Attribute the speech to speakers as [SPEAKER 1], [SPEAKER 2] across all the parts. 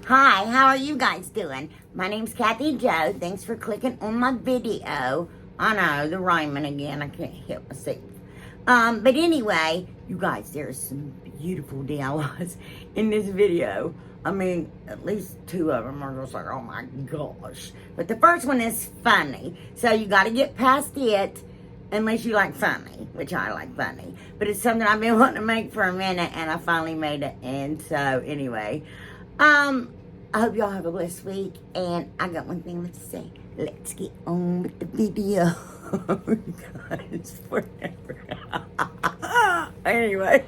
[SPEAKER 1] Hi, how are you guys doing? My name's Kathyjodiys. Thanks for clicking on my video. I know, the rhyming again. I can't help myself. But anyway, you guys, there's some beautiful DIYs in this video. I mean, at least two of them are just like, oh my gosh. But the first one is funny. So you got to get past it unless you like funny, which I like funny. But it's something I've been wanting to make for a minute, and I finally made it. And so anyway, I hope y'all have a blessed week, and I got one thing to say. Let's get on with the video. Guys, whatever. Anyway.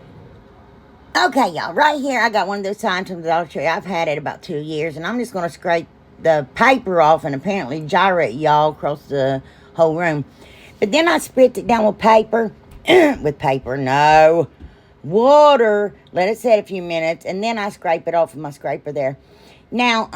[SPEAKER 1] Okay, y'all, right here, I got one of those signs from the Dollar Tree. I've had it about 2 years, and I'm just going to scrape the paper off and apparently gyrate y'all across the whole room. But then I spritz it down with paper. Water. Let it set a few minutes, and then I scrape it off with my scraper there. Now,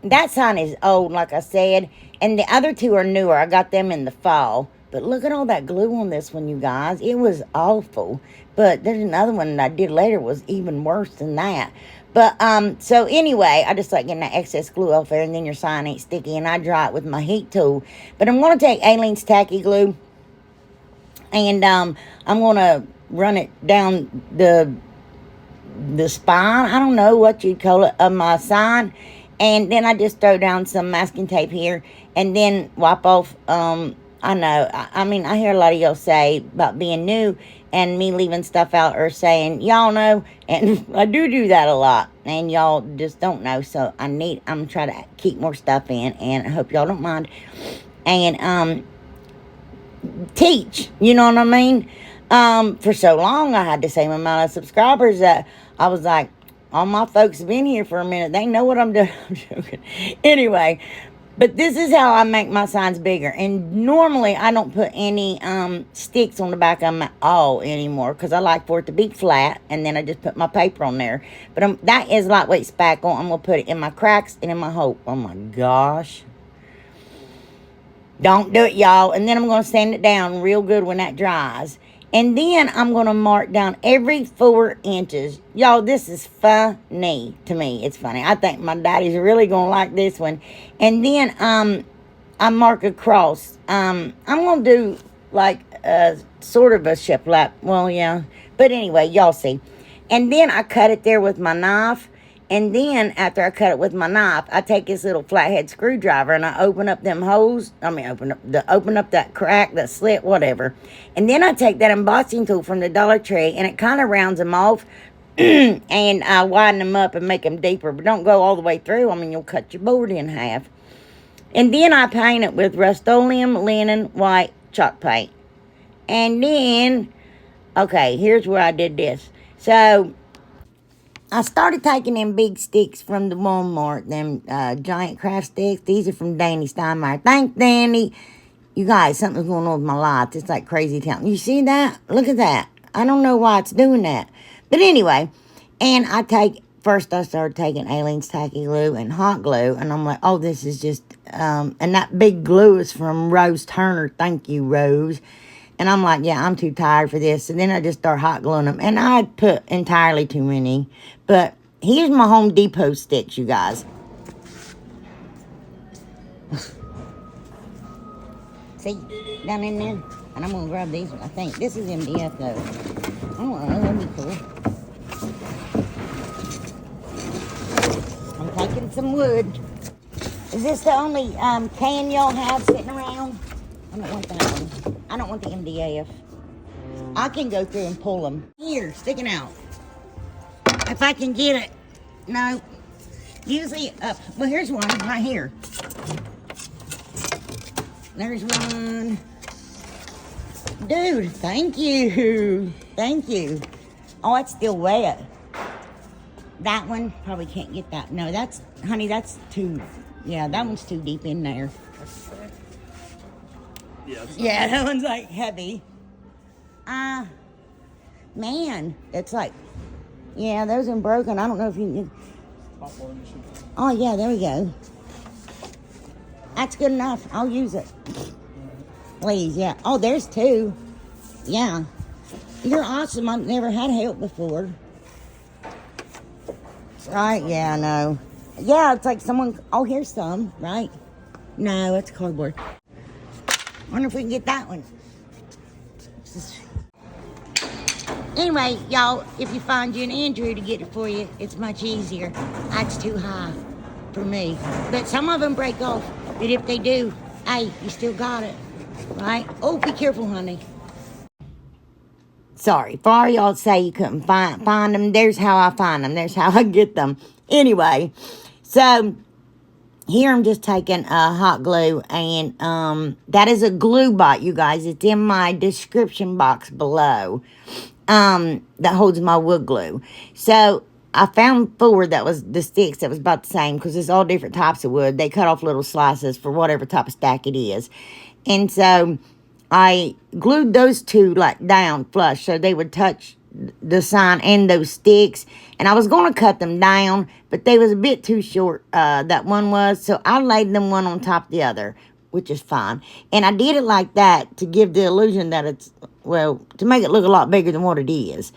[SPEAKER 1] that sign is old, like I said, and the other two are newer. I got them in the fall. But look at all that glue on this one, you guys. It was awful. But there's another one that I did later was even worse than that. But, so anyway, I just like getting that excess glue off there, and then your sign ain't sticky, and I dry it with my heat tool. But I'm going to take Aleene's tacky glue, and I'm going to run it down the spine, I don't know what you'd call it, of my sign. And then I just throw down some masking tape here, and then wipe off, I know, I mean, I hear a lot of y'all say about being new and me leaving stuff out or saying, y'all know, and I do that a lot, and y'all just don't know, so I'm trying to keep more stuff in, and I hope y'all don't mind, and, teach, you know what I mean? For so long, I had the same amount of subscribers that I was like, all my folks have been here for a minute. They know what I'm doing. I'm joking. Anyway, but this is how I make my signs bigger. And normally, I don't put any sticks on the back of them at all anymore, because I like for it to be flat, and then I just put my paper on there. But that is lightweight spackle. I'm going to put it in my cracks and in my hole. Oh, my gosh. Don't do it, y'all. And then I'm going to sand it down real good when that dries. And then I'm going to mark down every 4 inches. Y'all, this is funny to me. It's funny. I think my daddy's really going to like this one. And then I mark across. I'm going to do like sort of a shiplap. Well, yeah. But anyway, y'all see. And then I cut it there with my knife. And then after I cut it with my knife, I take this little flathead screwdriver and I open up them holes. I mean, open up that crack, that slit, whatever. And then I take that embossing tool from the Dollar Tree, and it kind of rounds them off. And I widen them up and make them deeper. But don't go all the way through. I mean, you'll cut your board in half. And then I paint it with Rust-Oleum Linen White chalk paint. And then, okay, here's where I did this. So I started taking them big sticks from the Walmart, them giant craft sticks. These are from Danny Steinmeier. Thank Danny. You guys, something's going on with my lights. It's like crazy town. You see that? Look at that. I don't know why it's doing that. But anyway, and first I started taking Aleene's tacky glue and hot glue. And I'm like, oh, this is just, and that big glue is from Rose Turner. Thank you, Rose. And I'm like, yeah, I'm too tired for this. And then I just start hot gluing them. And I'd put entirely too many. But here's my Home Depot sticks, you guys. See, down in there? And I'm going to grab these. I think this is MDF, though. I don't know. That'd be cool. I'm taking some wood. Is this the only can y'all have sitting around? I don't want that one. I don't want the MDF. I can go through and pull them. Here, sticking out. If I can get it. No. Usually up. Well, here's one right here. There's one. Dude, thank you. Thank you. Oh, it's still wet. That one, probably can't get that. No, honey, that's too, yeah, that one's too deep in there. Yeah, that one's like heavy. Man, it's like, yeah, those are broken. I don't know if you can. Oh, yeah, there we go. That's good enough. I'll use it. Please, yeah. Oh, there's 2. Yeah. You're awesome. I've never had help before. Right? Yeah, I know. Yeah, it's like someone, oh, here's some, right? No, it's cardboard. Wonder if we can get that one. Anyway, y'all, if you find you an Andrew to get it for you, it's much easier. That's too high for me. But some of them break off. But if they do, hey, you still got it, right? Oh, be careful, honey. Sorry, for all y'all say you couldn't find them, there's how I find them. There's how I get them. Anyway, so here I'm just taking hot glue, and that is a glue bot, you guys. It's in my description box below. That holds my wood glue. So I found 4 that was the sticks that was about the same, because it's all different types of wood. They cut off little slices for whatever type of stack it is. And so I glued those 2 like down flush so they would touch the sign and those sticks. And I was going to cut them down, but they was a bit too short, that one was. So I laid them one on top of the other, which is fine. And I did it like that to give the illusion that it's, well, to make it look a lot bigger than what it is.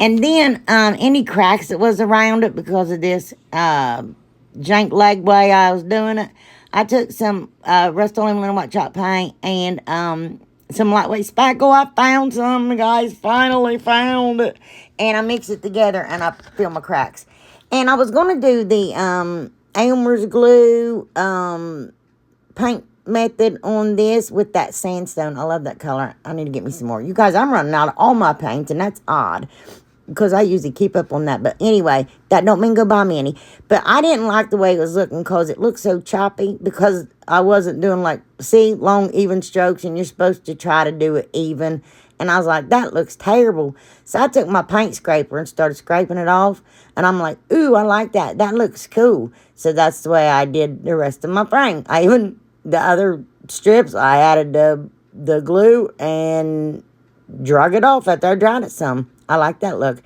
[SPEAKER 1] And then any cracks that was around it because of this jank leg way I was doing it, I took some Rust-Oleum Linen White Chalk paint and some lightweight spackle. I found some, guys. Finally found it. And I mixed it together and I filled my cracks. And I was going to do the Elmer's glue paint method on this with that sandstone. I love that color. I need to get me some more. You guys, I'm running out of all my paints, and that's odd because I usually keep up on that. But anyway, that don't mean go buy me any. But I didn't like the way it was looking because it looked so choppy, because I wasn't doing like, see, long even strokes, and you're supposed to try to do it even. And I was like, that looks terrible. So I took my paint scraper and started scraping it off. And I'm like, ooh, I like that. That looks cool. So that's the way I did the rest of my frame. I even, the other strips, I added the glue and drug it off after I dried it some. I like that look.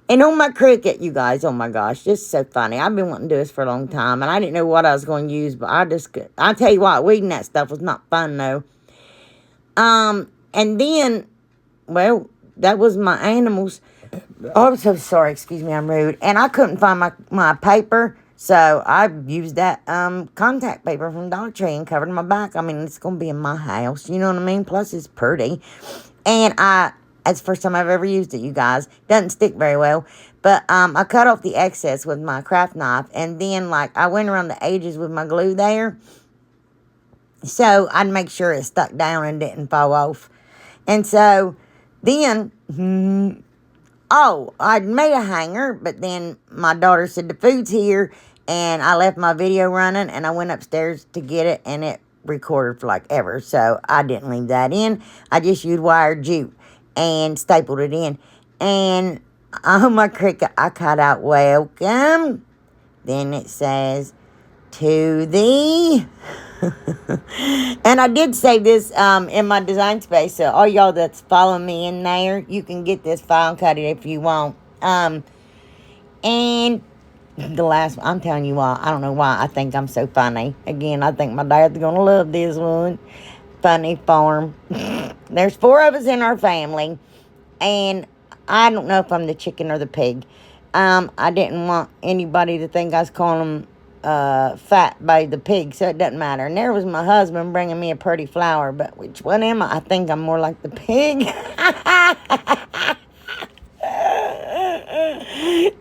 [SPEAKER 1] And on my Cricut, you guys, oh my gosh, this is so funny. I've been wanting to do this for a long time, and I didn't know what I was going to use, but I tell you what, weeding that stuff was not fun, though. And then, well, that was my animals. Oh, I'm so sorry, excuse me, I'm rude. And I couldn't find my paper, so I used that contact paper from Dollar Tree and covered my back. I mean, it's going to be in my house, you know what I mean? Plus, it's pretty. And it's the first time I've ever used it, you guys. Doesn't stick very well. But I cut off the excess with my craft knife. And then, like, I went around the edges with my glue there. So I'd make sure it stuck down and didn't fall off. And so then, I'd made a hanger. But then my daughter said the food's here. And I left my video running. And I went upstairs to get it. And it recorded for like ever. So I didn't leave that in. I just used wire jute and stapled it in. And on my Cricut, I cut out welcome. Then it says, to the... And I did save this in my design space. So all y'all that's following me in there, you can get this file and cut it if you want. And the last one, I'm telling you why. I don't know why I think I'm so funny. Again, I think my dad's going to love this one. Funny farm. There's 4 of us in our family, and I don't know if I'm the chicken or the pig. I didn't want anybody to think I was calling them fat by the pig, so it doesn't matter. And there was my husband bringing me a pretty flower, but which one am I? I think I'm more like the pig.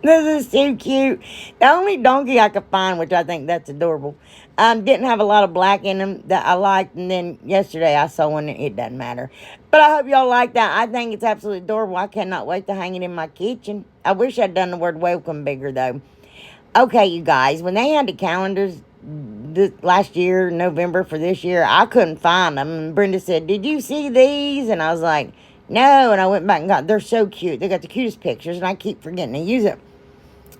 [SPEAKER 1] This is so cute. The only donkey I could find, which I think that's adorable, didn't have a lot of black in them that I liked. And then yesterday I saw one, and it doesn't matter. But I hope y'all like that. I think it's absolutely adorable. I cannot wait to hang it in my kitchen. I wish I'd done the word welcome bigger, though. Okay, you guys, when they had the calendars last year, November for this year, I couldn't find them. And Brenda said, did you see these? And I was like, no. And I went back and got, they're so cute. They got the cutest pictures, and I keep forgetting to use it.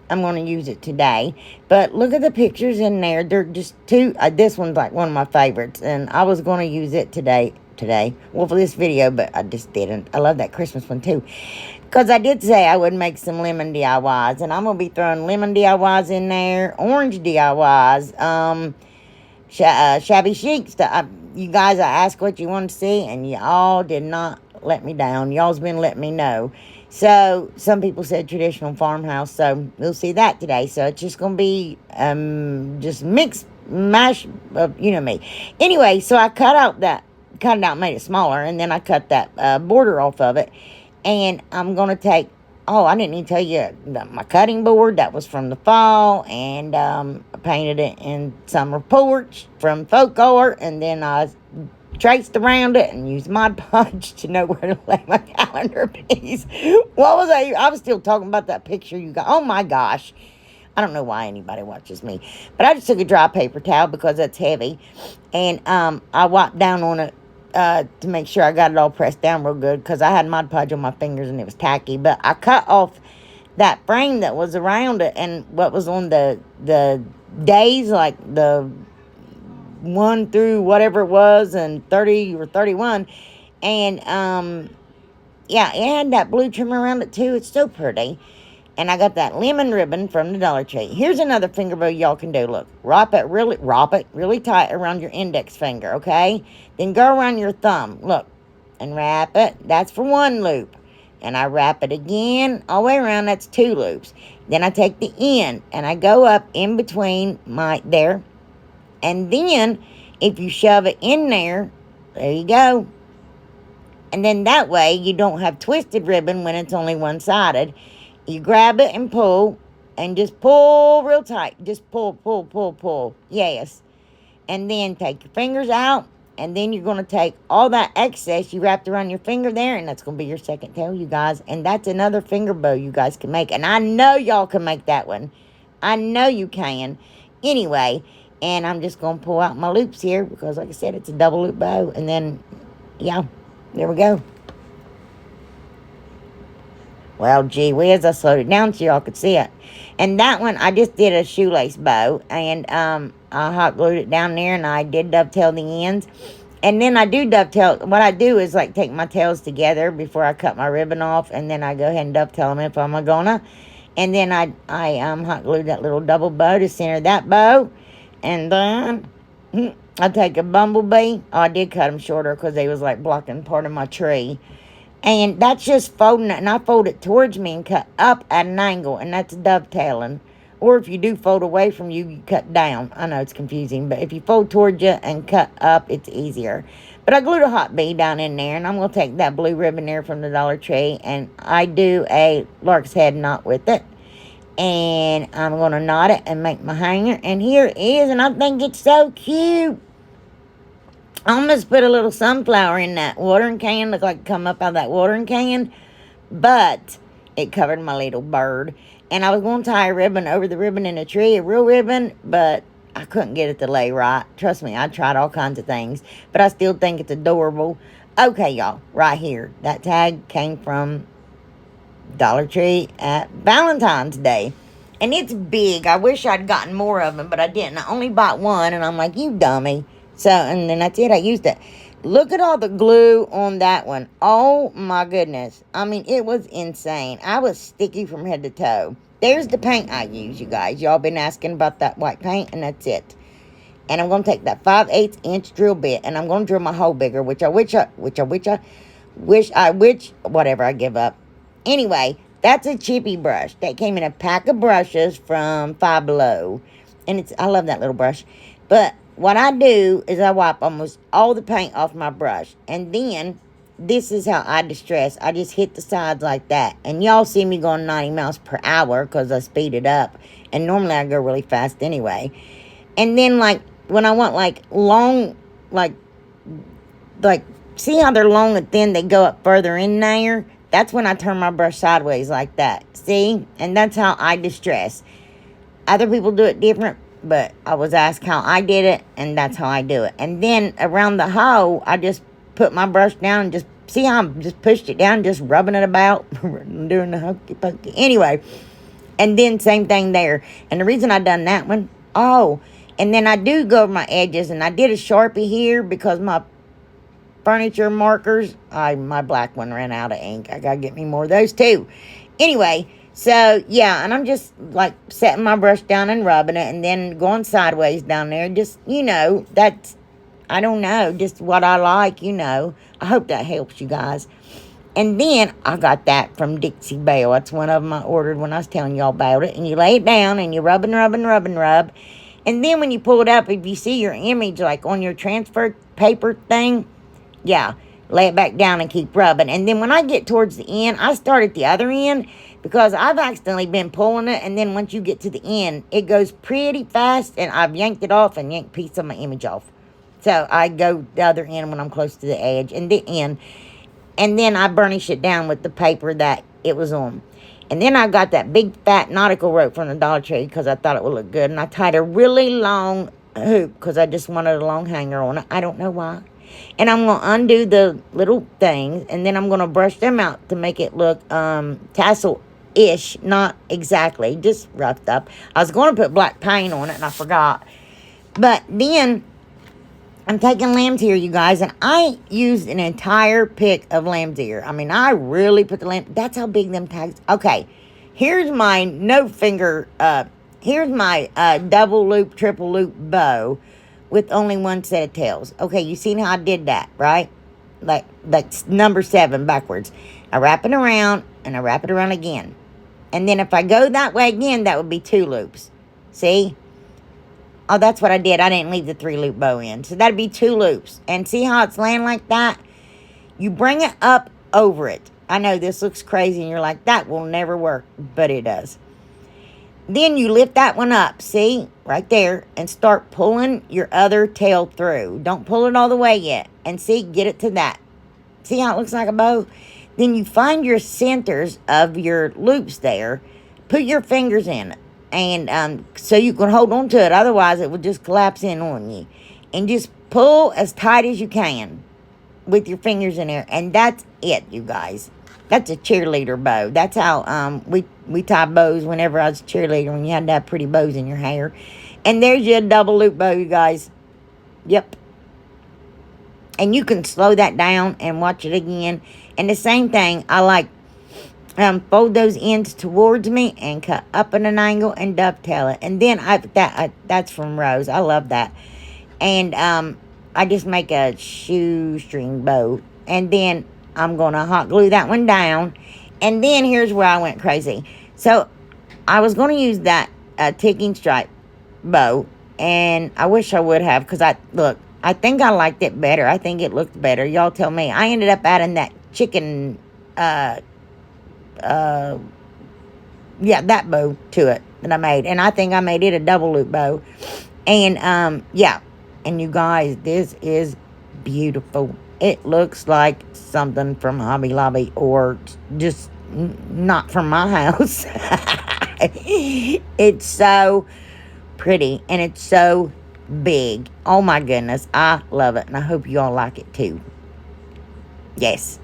[SPEAKER 1] I'm going to use it today. But look at the pictures in there. They're just two. This one's like one of my favorites. And I was going to use it today. Well, for this video, but I just didn't. I love that Christmas one, too. Because I did say I would make some lemon DIYs. And I'm going to be throwing lemon DIYs in there. Orange DIYs. Shabby chic stuff. You guys, I asked what you wanted to see. And y'all did not let me down. Y'all's been letting me know. So some people said traditional farmhouse, so we'll see that today. So it's just gonna be just mixed mash, you know me. Anyway, so I cut it out, made it smaller, and then I cut that border off of it, and I'm gonna take. Oh, I didn't even tell you my cutting board that was from the fall, and I painted it in summer porch from Folkart, and then I traced around it and used Mod Podge to know where to lay my calendar piece. What was I was still talking about that picture you got. Oh my gosh. I don't know why anybody watches me. But I just took a dry paper towel because that's heavy. And I wiped down on it to make sure I got it all pressed down real good. Because I had Mod Podge on my fingers and it was tacky. But I cut off that frame that was around it. And what was on the days, like the 1 through whatever it was, and 30 or 31. And yeah, it had that blue trim around it too. It's so pretty. And I got that lemon ribbon from the Dollar Tree. Here's another finger bow y'all can do. Look, wrap it really tight around your index finger, okay? Then go around your thumb. Look, and wrap it. That's for 1 loop. And I wrap it again all the way around. That's 2 loops. Then I take the end and I go up in between there. And then if you shove it in there you go. And then that way you don't have twisted ribbon when it's only one-sided. You grab it and pull, and just pull real tight. Just pull. Yes. And then take your fingers out, and then you're going to take all that excess you wrapped around your finger there, and that's going to be your second tail, you guys. And that's another finger bow you guys can make. And I know y'all can make that one. I know you can. Anyway, and I'm just going to pull out my loops here because, like I said, it's a double loop bow. And then, yeah, there we go. Well, gee whiz, I slowed it down so y'all could see it. And that one, I just did a shoelace bow. And I hot glued it down there, and I did dovetail the ends. And then I do dovetail. What I do is, like, take my tails together before I cut my ribbon off. And then I go ahead and dovetail them if I'm gonna. And then I hot glued that little double bow to center that bow. And then I take a bumblebee. Oh, I did cut them shorter because they was, like, blocking part of my tree. And that's just folding it, and I fold it towards me and cut up at an angle, and that's dovetailing. Or if you do fold away from you, you cut down. I know it's confusing, but if you fold towards you and cut up, it's easier. But I glued a hot bee down in there, and I'm going to take that blue ribbon there from the Dollar Tree, and I do a lark's head knot with it. And I'm going to knot it and make my hanger, and here it is, and I think it's so cute. I almost put a little sunflower in that watering can. Looked like it come up out of that watering can. But it covered my little bird. And I was going to tie a ribbon over the ribbon in the tree. A real ribbon. But I couldn't get it to lay right. Trust me, I tried all kinds of things. But I still think it's adorable. Okay, y'all. Right here. That tag came from Dollar Tree at Valentine's Day. And it's big. I wish I'd gotten more of them. But I didn't. I only bought one. And I'm like, you dummy. So, and then that's it. I used it. Look at all the glue on that one. Oh, my goodness. I mean, it was insane. I was sticky from head to toe. There's the paint I use, you guys. Y'all been asking about that white paint, and that's it. And I'm going to take that 5/8 inch drill bit, and I'm going to drill my hole bigger, whatever, I give up. Anyway, that's a chippy brush. That came in a pack of brushes from Five Below. And I love that little brush. But what I do is I wipe almost all the paint off my brush. And then, this is how I distress. I just hit the sides like that. And y'all see me going 90 miles per hour because I speed it up. And normally I go really fast anyway. And then, like, when I want, like, long, like, see how they're long and thin? They go up further in there. That's when I turn my brush sideways like that. See? And that's how I distress. Other people do it different. But I was asked how I did it, and that's how I do it. And then around the hole, I just put my brush down and just, see how I'm just pushed it down, just rubbing it about, doing the hokey pokey. Anyway, and then same thing there. And the reason I done that one, and then I do go over my edges, and I did a Sharpie here because my furniture markers, my black one ran out of ink. I gotta get me more of those too. Anyway. So, yeah, and I'm just, like, setting my brush down and rubbing it and then going sideways down there. Just, that's, I don't know, just what I like, I hope that helps you guys. And then I got that from Dixie Belle. That's one of them I ordered when I was telling y'all about it. And you lay it down and you rub and rub and rub and rub. And then when you pull it up, if you see your image like on your transfer paper thing, yeah, lay it back down and keep rubbing. And then when I get towards the end, I start at the other end because I've accidentally been pulling it. And then once you get to the end, it goes pretty fast. And I've yanked it off and yanked a piece of my image off. So I go the other end when I'm close to the edge and the end. And then I burnish it down with the paper that it was on. And then I got that big fat nautical rope from the Dollar Tree because I thought it would look good. And I tied a really long hoop because I just wanted a long hanger on it. I don't know why. And I'm going to undo the little things. And then I'm going to brush them out to make it look tassel-ish. Not exactly. Just roughed up. I was going to put black paint on it and I forgot. But then I'm taking lamb's ear, you guys, and I used an entire pick of lamb's ear. I mean, I really put the lamb. That's how big them tags. Okay, here's my here's my double loop, triple loop bow with only one set of tails. Okay, you seen how I did that, right? Like number 7 backwards. I wrap it around, and I wrap it around again. And then if I go that way again, that would be 2 loops. See? Oh, that's what I did. I didn't leave the 3-loop bow in. So that'd be 2 loops. And see how it's laying like that? You bring it up over it. I know this looks crazy and you're like, that will never work. But it does. Then you lift that one up. See? Right there. And start pulling your other tail through. Don't pull it all the way yet. And see? Get it to that. See how it looks like a bow? Then you find your centers of your loops there. Put your fingers in it. And so you can hold on to it. Otherwise, it will just collapse in on you. And just pull as tight as you can with your fingers in there. And that's it, you guys. That's a cheerleader bow. That's how we tie bows whenever I was a cheerleader, when you had to have pretty bows in your hair. And there's your double loop bow, you guys. Yep. And you can slow that down and watch it again. And the same thing, I like fold those ends towards me and cut up at an angle and dovetail it. And then that's from Rose. I love that. And I just make a shoestring bow. And then I'm going to hot glue that one down. And then here's where I went crazy. So I was going to use that ticking stripe bow. And I wish I would have, because I think I liked it better. I think it looked better. Y'all tell me. I ended up adding that chicken that bow to it that I made. And I think I made it a double loop bow. And, yeah. And you guys, this is beautiful. It looks like something from Hobby Lobby or just not from my house. It's so pretty and it's so big. Oh my goodness. I love it. And I hope you all like it too. Yes.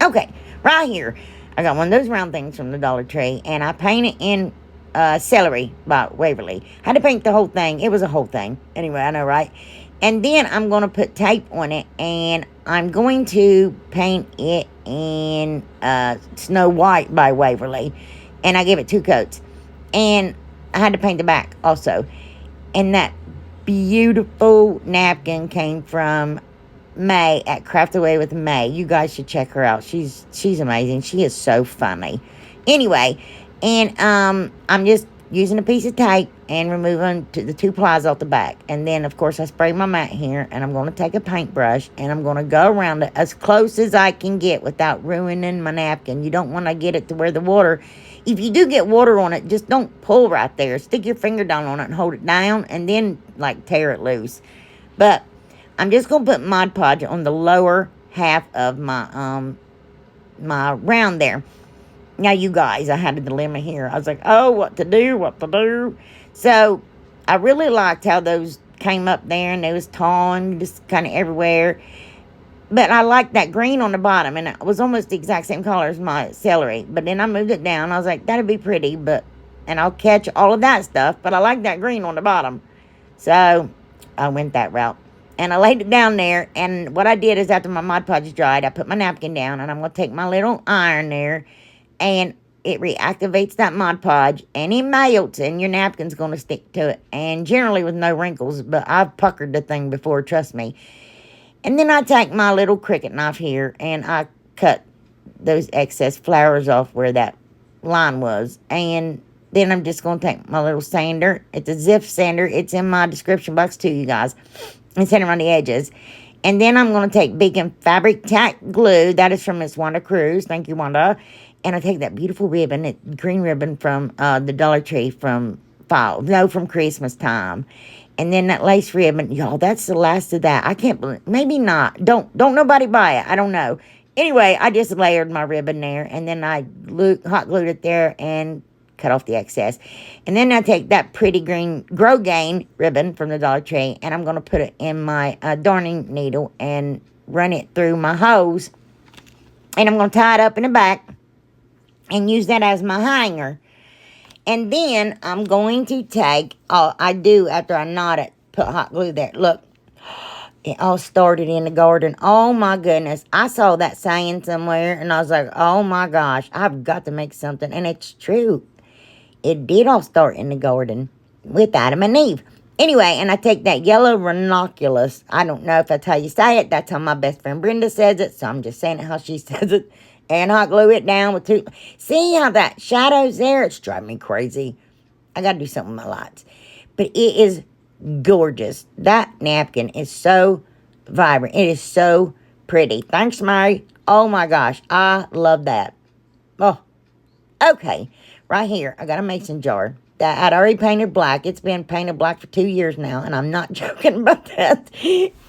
[SPEAKER 1] Okay. Right here, I got one of those round things from the Dollar Tree, and I painted in Celery by Waverly. Had to paint the whole thing. It was a whole thing. Anyway, I know, right? And then I'm going to put tape on it, and I'm going to paint it in Snow White by Waverly. And I gave it 2 coats. And I had to paint the back also. And that beautiful napkin came from May at Craft Away with May. You guys should check her out. She's amazing. She is so funny. Anyway, and I'm just using a piece of tape and removing the 2 plies off the back. And then, of course, I spray my mat here, and I'm going to take a paintbrush, and I'm going to go around it as close as I can get without ruining my napkin. You don't want to get it to where the water, if you do get water on it, just don't pull right there. Stick your finger down on it and hold it down, and then, like, tear it loose. But I'm just going to put Mod Podge on the lower half of my my round there. Now, you guys, I had a dilemma here. I was like, oh, what to do? So, I really liked how those came up there, and they was torn, just kind of everywhere. But I liked that green on the bottom, and it was almost the exact same color as my celery. But then I moved it down. I was like, that'd be pretty, and I'll catch all of that stuff. But I like that green on the bottom. So, I went that route. And I laid it down there, and what I did is after my Mod Podge dried, I put my napkin down, and I'm going to take my little iron there, and it reactivates that Mod Podge, and it melts, and your napkin's going to stick to it, and generally with no wrinkles, but I've puckered the thing before, trust me. And then I take my little Cricut knife here and I cut those excess flowers off where that line was. And then I'm just going to take my little sander. It's a Ziff sander. It's in my description box too, you guys. And sand around the edges. And then I'm going to take Beacon Fabric Tack Glue. That is from Miss Wanda Cruz. Thank you, Wanda. And I take that beautiful ribbon, green ribbon from the Dollar Tree from from Christmas time. And then that lace ribbon, y'all, that's the last of that. I can't believe, maybe not. Don't nobody buy it. I don't know. Anyway, I just layered my ribbon there, and then I hot glued it there and cut off the excess. And then I take that pretty green Grow Gain ribbon from the Dollar Tree, and I'm going to put it in my darning needle and run it through my hose. And I'm going to tie it up in the back and use that as my hanger. And then I'm going to take, I do after I knot it, put hot glue there. Look, it all started in the garden. Oh my goodness. I saw that saying somewhere and I was like, oh my gosh, I've got to make something. And it's true. It did all start in the garden with Adam and Eve. Anyway, and I take that yellow ranunculus. I don't know if that's how you say it. That's how my best friend Brenda says it. So I'm just saying it how she says it. And hot glue it down with two. See how that shadow's there? It's driving me crazy. I got to do something with my lights. But it is gorgeous. That napkin is so vibrant. It is so pretty. Thanks, Mary. Oh, my gosh. I love that. Oh, okay. Right here, I got a mason jar that I'd already painted black. It's been painted black for 2 years now, and I'm not joking about that.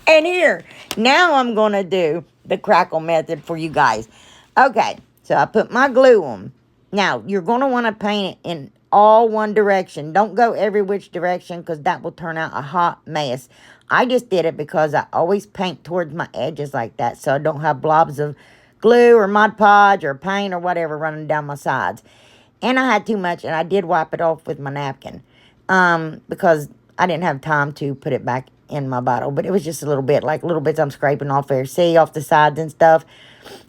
[SPEAKER 1] And here, now I'm going to do the crackle method for you guys. Okay, so I put my glue on. Now, you're going to want to paint it in all one direction. Don't go every which direction because that will turn out a hot mess. I just did it because I always paint towards my edges like that so I don't have blobs of glue or Mod Podge or paint or whatever running down my sides. And I had too much, and I did wipe it off with my napkin because I didn't have time to put it back in my bottle. But it was just a little bit, like little bits I'm scraping off there. See, off the sides and stuff.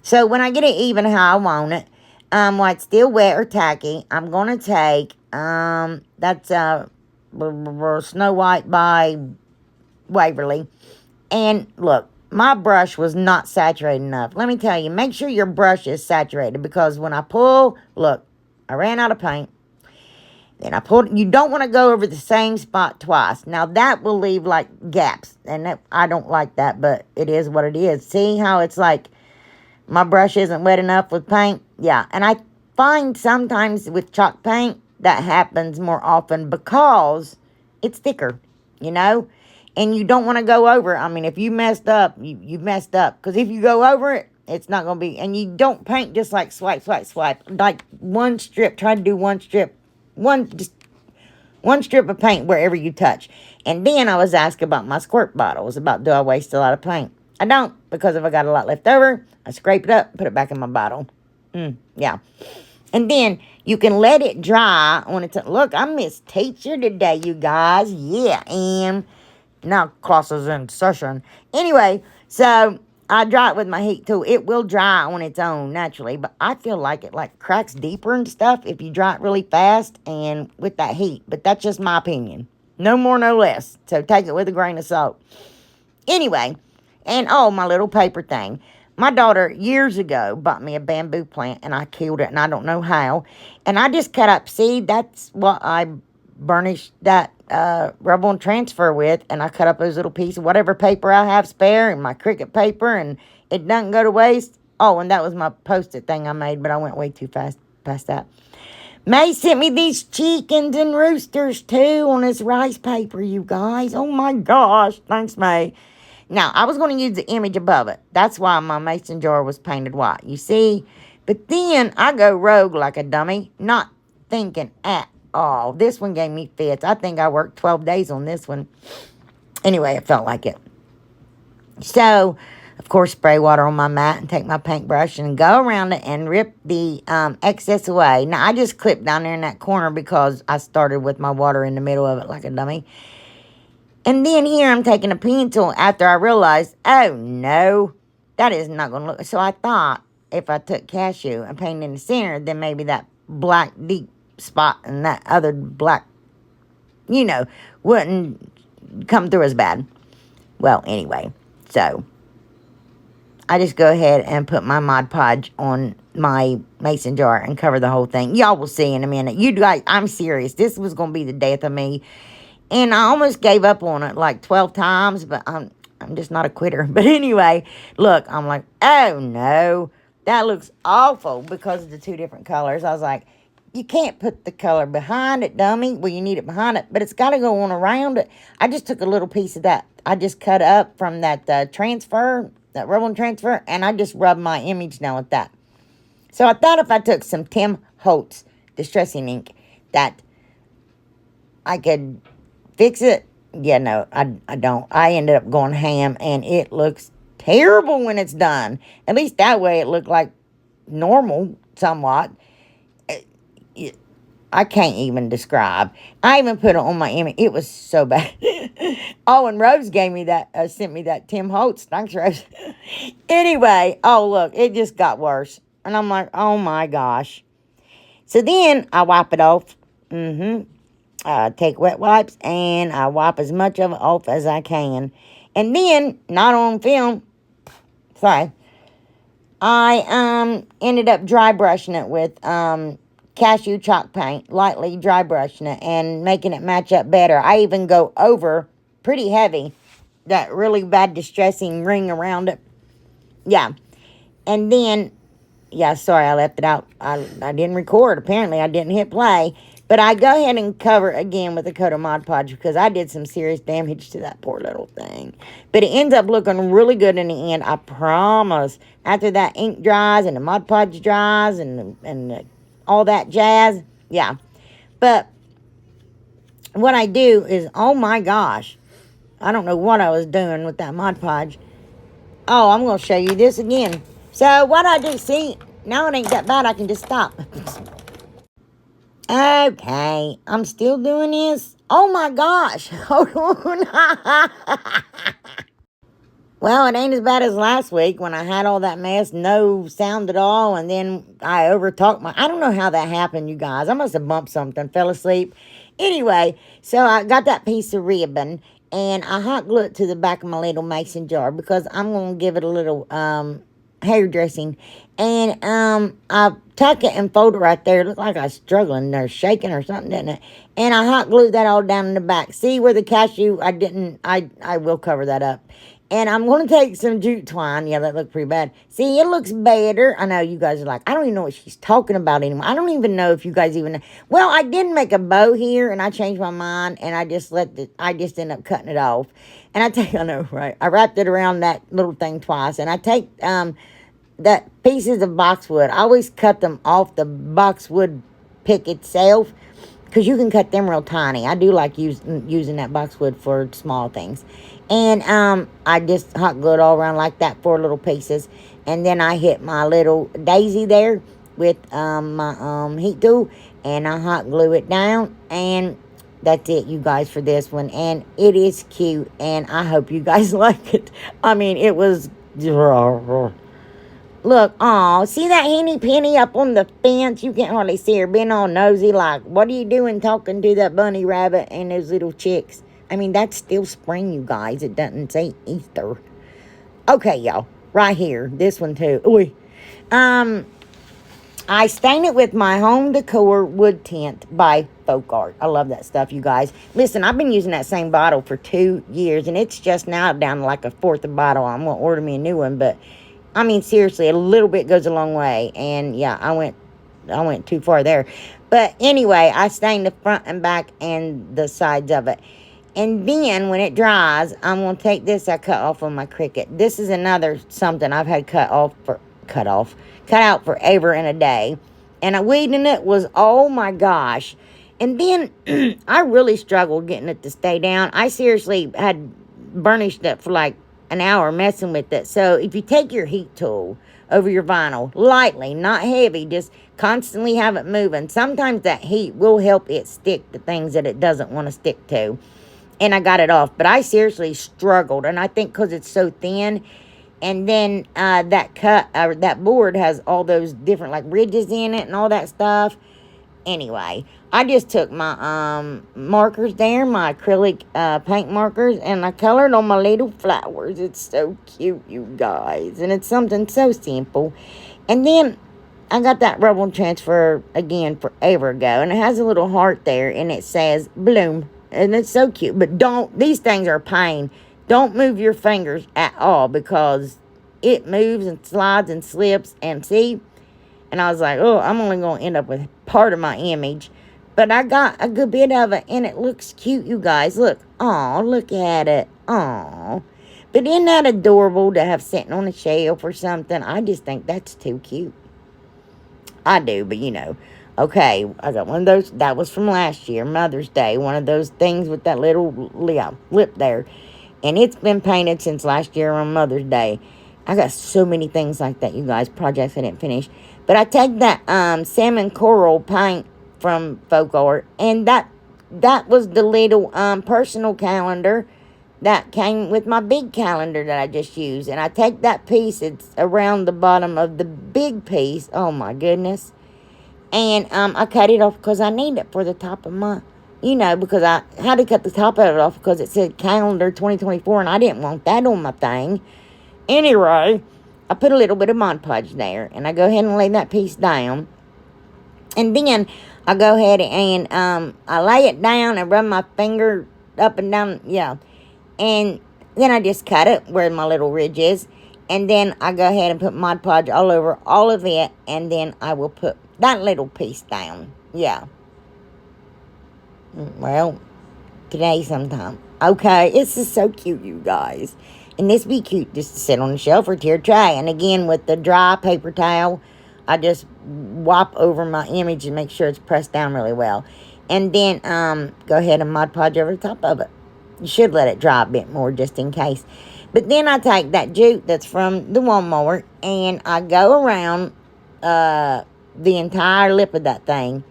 [SPEAKER 1] So when I get it even how I want it, while it's still wet or tacky, I'm going to take, that's Snow White by Waverly. And look, my brush was not saturated enough. Let me tell you, make sure your brush is saturated because when I pull, look, I ran out of paint. Then I pulled. You don't want to go over the same spot twice. Now, that will leave, like, gaps. And I don't like that, but it is what it is. See how it's like my brush isn't wet enough with paint? Yeah, and I find sometimes with chalk paint that happens more often because it's thicker, you know? And you don't want to go over it. I mean, if you messed up, you messed up. Because if you go over it, it's not going to be, and you don't paint just like swipe, swipe, swipe. Like one strip, try to do one strip, just one strip of paint wherever you touch. And then I was asked about my squirt bottles, about do I waste a lot of paint. I don't, because if I got a lot left over, I scrape it up, put it back in my bottle. Yeah. And then you can let it dry when it's, look, I'm Miss Teacher today, you guys. Yeah, and now class is in session. Anyway, so I dry it with my heat tool. It will dry on its own naturally, but I feel like it like cracks deeper and stuff if you dry it really fast and with that heat. But that's just my opinion. No more, no less. So take it with a grain of salt. Anyway, and oh, my little paper thing. My daughter years ago bought me a bamboo plant and I killed it and I don't know how. And I just cut up, see, that's what I burnished that rubble and transfer with, and I cut up those little pieces, whatever paper I have spare, and my Cricut paper, and it doesn't go to waste. Oh, and that was my Post-it thing I made, but I went way too fast past that. May sent me these chickens and roosters, too, on this rice paper, you guys. Oh, my gosh. Thanks, May. Now, I was going to use the image above it. That's why my mason jar was painted white, you see? But then I go rogue like a dummy, not thinking at all. This one gave me fits. I think I worked 12 days on this one. Anyway, it felt like it. So, of course, spray water on my mat and take my paintbrush and go around it and rip the excess away. Now, I just clipped down there in that corner because I started with my water in the middle of it like a dummy. And then here I'm taking a pencil after I realized, oh, no, that is not going to look. So I thought if I took cashew and painted in the center, then maybe that black deep spot and that other black, wouldn't come through as bad. Well, anyway, so I just go ahead and put my Mod Podge on my mason jar and cover the whole thing. Y'all will see in a minute. You guys, I'm serious. This was going to be the death of me. And I almost gave up on it like 12 times, but I'm just not a quitter. But anyway, look, I'm like, oh no, that looks awful because of the two different colors. I was like, you can't put the color behind it, dummy. Well, you need it behind it, but it's got to go on around it. I just took a little piece of that. I just cut up from that transfer, that rub-on transfer, and I just rubbed my image down with that. So I thought if I took some Tim Holtz Distressing Ink that I could fix it. Yeah, no, I don't. I ended up going ham, and it looks terrible when it's done. At least that way it looked like normal somewhat. I can't even describe. I even put it on my image. It was so bad. Oh, and Rose gave me that, sent me that Tim Holtz. Thanks, Rose. Anyway, oh, look, it just got worse. And I'm like, oh, my gosh. So then I wipe it off. Take wet wipes, and I wipe as much of it off as I can. And then, not on film, sorry, I ended up dry brushing it with cashew chalk paint, lightly dry brushing it and making it match up better. I even go over pretty heavy that really bad distressing ring around it. Yeah. And then, yeah, sorry, I left it out. I didn't record. Apparently, I didn't hit play. But I go ahead and cover again with a coat of Mod Podge because I did some serious damage to that poor little thing. But it ends up looking really good in the end, I promise. After that ink dries and the Mod Podge dries and all that jazz, yeah. But what I do is, oh my gosh, I don't know what I was doing with that Mod Podge. Oh, I'm going to show you this again. So what I do, see, now it ain't that bad, I can just stop. Okay, I'm still doing this. Oh my gosh, hold on. Well, it ain't as bad as last week when I had all that mess, no sound at all, and then I overtalked I don't know how that happened, you guys. I must have bumped something, fell asleep. Anyway, so I got that piece of ribbon, and I hot glue it to the back of my little mason jar because I'm going to give it a little hairdressing. And I tuck it and fold it right there. It looked like I was struggling there, shaking or something, didn't it? And I hot glued that all down in the back. See where the cashew, I will cover that up. And I'm going to take some jute twine. Yeah, that looked pretty bad. See, it looks better. I know you guys are like, I don't even know what she's talking about anymore. I don't even know if you guys even know. Well, I did make a bow here, and I changed my mind, and I just ended up cutting it off. And I know, right? I wrapped it around that little thing twice, and I take that pieces of boxwood. I always cut them off the boxwood pick itself because you can cut them real tiny. I do like using that boxwood for small things. And I just hot glue it all around like that, 4 little pieces. And then I hit my little daisy there with my heat tool, and I hot glue it down. And that's it, you guys, for this one. And it is cute, and I hope you guys like it. I mean, it was... Look, oh, see that henny penny up on the fence? You can't hardly see her being all nosy like, what are you doing talking to that bunny rabbit and those little chicks? I mean, that's still spring, you guys. It doesn't say Easter. Okay, y'all. Right here. This one, too. Ooh. I stain it with my Home Decor Wood Tint by Folkart. I love that stuff, you guys. Listen, I've been using that same bottle for 2 years, and it's just now down to like a 4th of bottle. I'm going to order me a new one, but... I mean, seriously, a little bit goes a long way. And, yeah, I went too far there. But, anyway, I stained the front and back and the sides of it. And then, when it dries, I'm going to take this I cut off on my Cricut. This is another something I've had cut out forever and a day. And weeding it was, oh, my gosh. And then, I really struggled getting it to stay down. I seriously had burnished it for, like, an hour messing with it. So if you take your heat tool over your vinyl lightly, not heavy, just constantly have it moving, sometimes that heat will help it stick to things that it doesn't want to stick to. And I got it off, but I seriously struggled, and I think because it's so thin. And then that board has all those different like ridges in it and all that stuff. anyway, I just took my markers there, my acrylic paint markers, and I colored on my little flowers. It's so cute, you guys, and it's something so simple. And then I got that rubber transfer again forever ago, and it has a little heart there, and it says bloom, and it's so cute. But don't, these things are a pain. Don't move your fingers at all, because it moves and slides and slips, and see. And I was like, oh, I'm only going to end up with part of my image. But I got a good bit of it, and it looks cute, you guys. Look. Aw, look at it. Aw. But isn't that adorable to have sitting on a shelf or something? I just think that's too cute. I do, but you know. Okay, I got one of those. That was from last year, Mother's Day. One of those things with that little lip there. And it's been painted since last year on Mother's Day. I got so many things like that, you guys. Projects I didn't finish. But I take that salmon coral paint from Folkart, and that was the little personal calendar that came with my big calendar that I just used. And I take that piece, it's around the bottom of the big piece. Oh my goodness. And I cut it off because I need it for the top of my, you know, because I had to cut the top of it off because it said calendar 2024, and I didn't want that on my thing. Anyway, I put a little bit of Mod Podge there, and I go ahead and lay that piece down. And then I go ahead and I lay it down and run my finger up and down, yeah. And then I just cut it where my little ridge is. And then I go ahead and put Mod Podge all over all of it. And then I will put that little piece down. Yeah. Well, today sometime. Okay, this is so cute, you guys. And this be cute just to sit on the shelf or tier tray. And again, with the dry paper towel, I just wipe over my image and make sure it's pressed down really well. And then go ahead and Mod Podge over the top of it. You should let it dry a bit more just in case. But then I take that jute that's from the Walmart and I go around the entire lip of that thing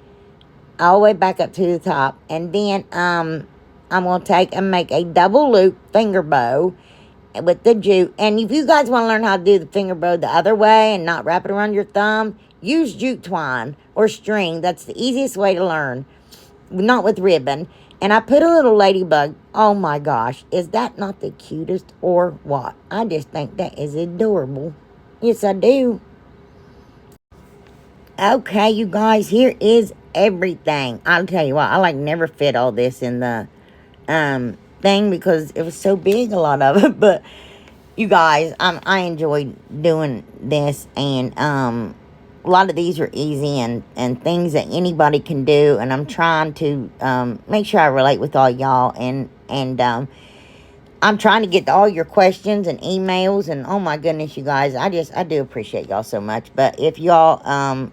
[SPEAKER 1] all the way back up to the top. And then I'm going to take and make a double loop finger bow with the jute. And if you guys want to learn how to do the finger bow the other way and not wrap it around your thumb, use jute twine or string. That's the easiest way to learn. Not with ribbon. And I put a little ladybug. Oh my gosh. Is that not the cutest or what? I just think that is adorable. Yes, I do. Okay, you guys. Here is everything. I'll tell you what. I never fit all this in the thing because it was so big, a lot of it. But you guys, I enjoyed doing this. And a lot of these are easy and things that anybody can do. And I'm trying to make sure I relate with all y'all. And I'm trying to get to all your questions and emails. And oh my goodness, you guys, I do appreciate y'all so much. But if y'all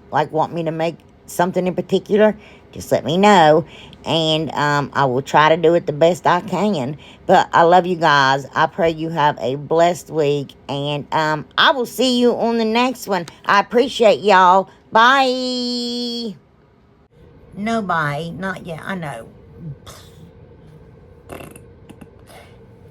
[SPEAKER 1] want me to make something in particular, just let me know. And I will try to do it the best I can. But I love you guys. I pray you have a blessed week. And I will see you on the next one. I appreciate y'all. Bye. No bye. Not yet. I know.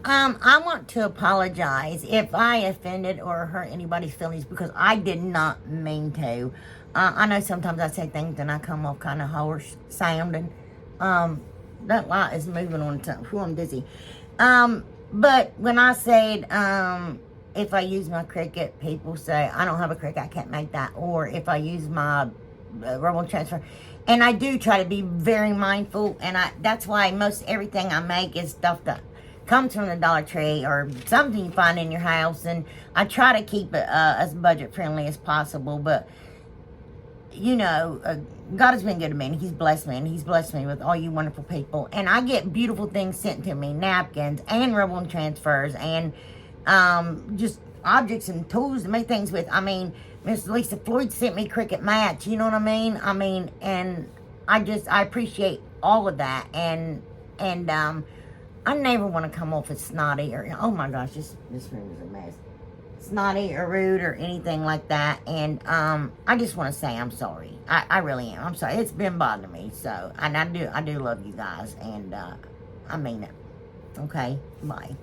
[SPEAKER 1] I want to apologize if I offended or hurt anybody's feelings because I did not mean to. I know sometimes I say things and I come off kind of harsh sounding. That light is moving on time. Whew, I'm dizzy. But when I said, if I use my Cricut, people say, I don't have a Cricut, I can't make that. Or if I use my rubber transfer. And I do try to be very mindful. And that's why most everything I make is stuff that comes from the Dollar Tree or something you find in your house. And I try to keep it as budget friendly as possible. But you know, God has been good to me, and He's blessed me, and He's blessed me with all you wonderful people. And I get beautiful things sent to me, napkins and rubber transfers, and just objects and tools to make things with. I mean, Miss Lisa Floyd sent me Cricut mats, you know what I mean? I mean, and I appreciate all of that, and I never want to come off as snotty or, oh my gosh, this room is a mess. Snotty or rude or anything like that. And I just want to say I'm sorry. I really am. I'm sorry. It's been bothering me. So, and I do love you guys. And I mean it. Okay? Bye.